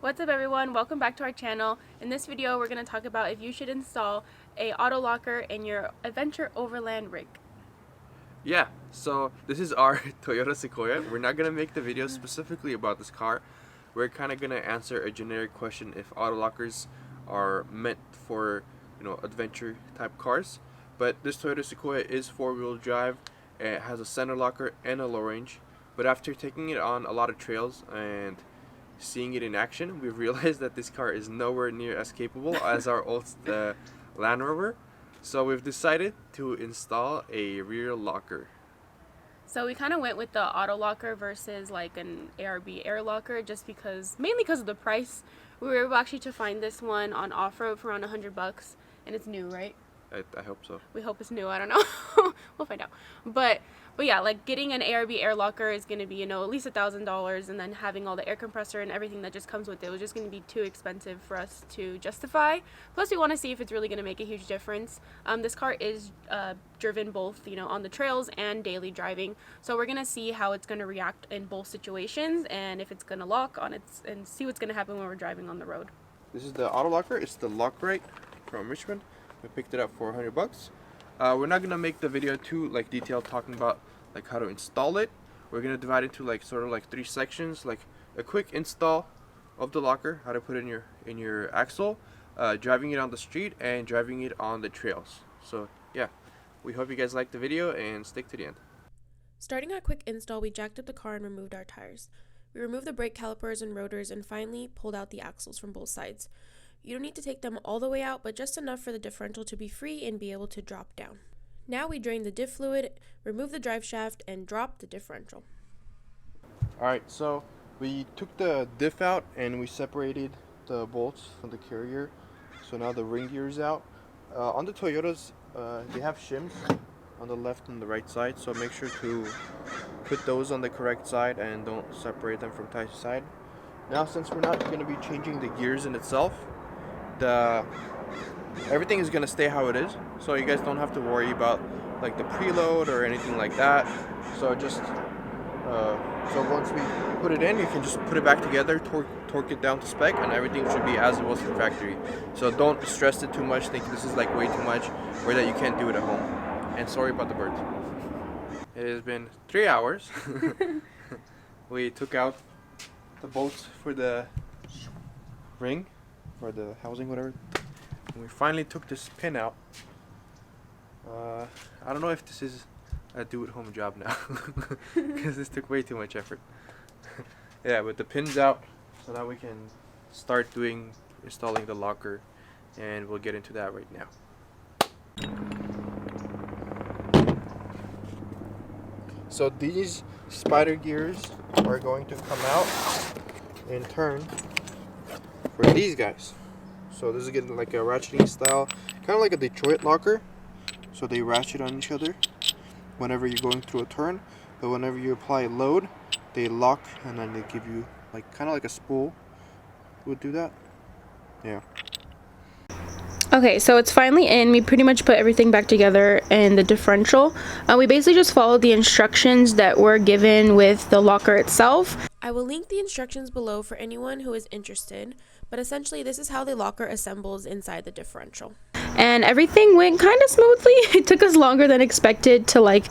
What's up everyone, welcome back to our channel. In this video we're going to talk about if you should install a auto locker in your adventure overland rig. Yeah, so this is our Toyota Sequoia. We're not going to make the video specifically about this car. We're kind of going to answer a generic question if auto lockers are meant for, adventure type cars. But this Toyota Sequoia is four-wheel drive. It has a center locker and a low range. But after taking it on a lot of trails and seeing it in action, we've realized that this car is nowhere near as capable as our old Land Rover. So we've decided to install a rear locker. So we kind of went with the auto locker versus like an ARB air locker mainly because of the price. We were able actually to find this one on off-road for around $100 and it's new, right? I hope so. We hope it's new. I don't know. We'll find out. But yeah, like getting an ARB air locker is going to be, at least $1,000, and then having all the air compressor and everything that just comes with it was just going to be too expensive for us to justify. Plus, we want to see if it's really going to make a huge difference. This car is driven both, on the trails and daily driving. So we're going to see how it's going to react in both situations and if it's going to lock on its and see what's going to happen when we're driving on the road. This is the auto locker. It's the Lockrite from Richmond. We picked it up for $100. We're not gonna make the video too detailed talking about how to install it. We're gonna divide it into sort of three sections, like a quick install of the locker, how to put it in your axle, driving it on the street, and driving it on the trails. So yeah, we hope you guys like the video and stick to the end. Starting our quick install, we jacked up the car and removed our tires. We removed the brake calipers and rotors and finally pulled out the axles from both sides. You don't need to take them all the way out, but just enough for the differential to be free and be able to drop down. Now we drain the diff fluid, remove the drive shaft, and drop the differential. Alright, so we took the diff out and we separated the bolts from the carrier. So now the ring gear is out. On the Toyotas, they have shims on the left and the right side, so make sure to put those on the correct side and don't separate them from side to side. Now, since we're not going to be changing the gears in itself, everything is going to stay how it is, so you guys don't have to worry about the preload or anything like that. So just so once we put it in, you can just put it back together, torque it down to spec, and everything should be as it was from factory. So don't stress it too much, think this is way too much, or that you can't do it at home. And sorry about the birds. It has been 3 hours. We took out the bolts for the ring, or the housing, whatever. And we finally took this pin out. I don't know if this is a do-at-home job now, because this took way too much effort. Yeah, but the pin's out, so now we can start installing the locker, and we'll get into that right now. So these spider gears are going to come out and turn for these guys. So this is getting like a ratcheting style, kind of like a Detroit locker. So they ratchet on each other whenever you're going through a turn, but whenever you apply a load, they lock, and then they give you kind of like a spool would do that. Yeah. Okay, so it's finally in. We pretty much put everything back together in the differential. We basically just followed the instructions that were given with the locker itself. I will link the instructions below for anyone who is interested, but essentially this is how the locker assembles inside the differential. And everything went kind of smoothly. It took us longer than expected to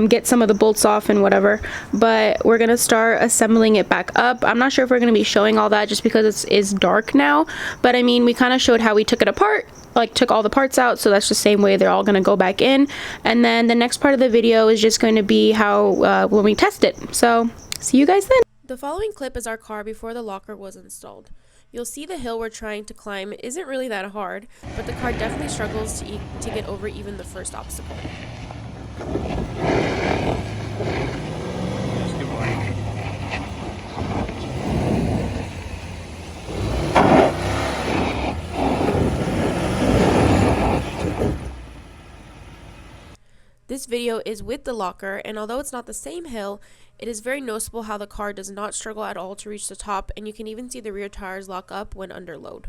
get some of the bolts off and whatever, but we're gonna start assembling it back up. I'm not sure if we're gonna be showing all that just because it's dark now, but I mean, we kind of showed how we took it apart, took all the parts out, so that's the same way they're all gonna go back in. And then the next part of the video is just going to be how when we test it. So see you guys then. The following clip is our car before the locker was installed. You'll see the hill we're trying to climb isn't really that hard, but the car definitely struggles to get over even the first obstacle. This video is with the locker, and although it's not the same hill, it is very noticeable how the car does not struggle at all to reach the top, and you can even see the rear tires lock up when under load.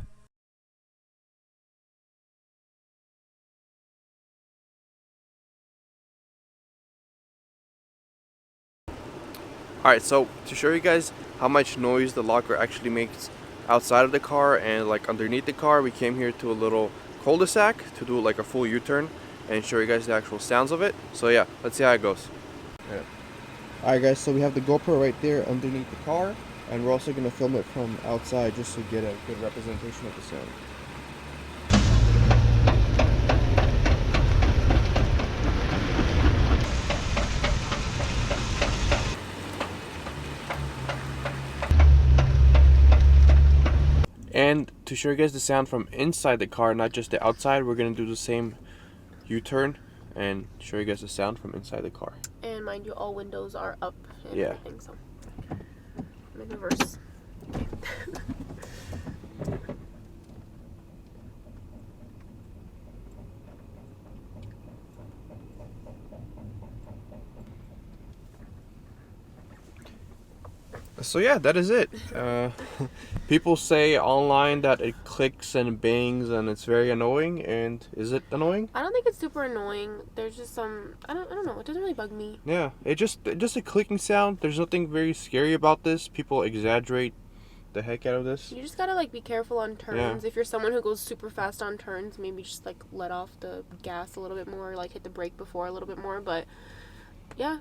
Alright, so to show you guys how much noise the locker actually makes outside of the car and like underneath the car. We came here to a little cul-de-sac to do like a full U-turn and show you guys the actual sounds of it. So yeah, let's see how it goes. Yeah. Alright guys, so we have the GoPro right there underneath the car, and we're also going to film it from outside just to get a good representation of the sound. And to show you guys the sound from inside the car, not just the outside, we're going to do the same U-turn and show you guys the sound from inside the car. And mind you, all windows are up and Yeah. everything, so I'm in reverse. So yeah, that is it. People say online that it clicks and bangs and it's very annoying. And is it annoying? I don't think it's super annoying. There's just some I don't know. It doesn't really bug me. Yeah, it just a clicking sound. There's nothing very scary about this. People exaggerate the heck out of this. You just gotta like be careful on turns. Yeah. If you're someone who goes super fast on turns, maybe just like let off the gas a little bit more, like hit the brake before a little bit more. But yeah,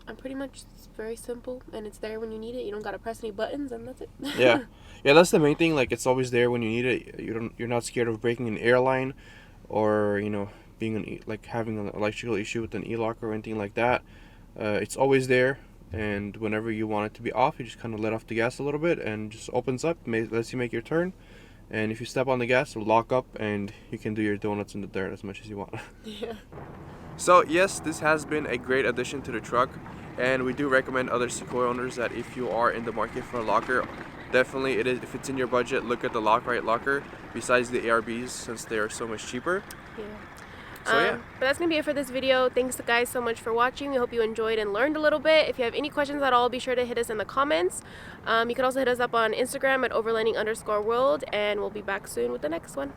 I'm pretty much, it's very simple and it's there when you need it. You don't gotta press any buttons and that's it. Yeah, yeah, that's the main thing. Like it's always there when you need it. You're not scared of breaking an airline, or being like having an electrical issue with an e-lock or anything like that. It's always there, and whenever you want it to be off, you just kind of let off the gas a little bit and just opens up, lets you make your turn. And if you step on the gas, it'll lock up and you can do your donuts in the dirt as much as you want. Yeah. So yes, this has been a great addition to the truck, and we do recommend other Sequoia owners that if you are in the market for a locker, definitely if it's in your budget, look at the Lock-Right locker besides the ARBs, since they are so much cheaper. Yeah. So yeah. But that's going to be it for this video. Thanks guys so much for watching. We hope you enjoyed and learned a little bit. If you have any questions at all, be sure to hit us in the comments. You can also hit us up on Instagram at overlanding_world, and we'll be back soon with the next one.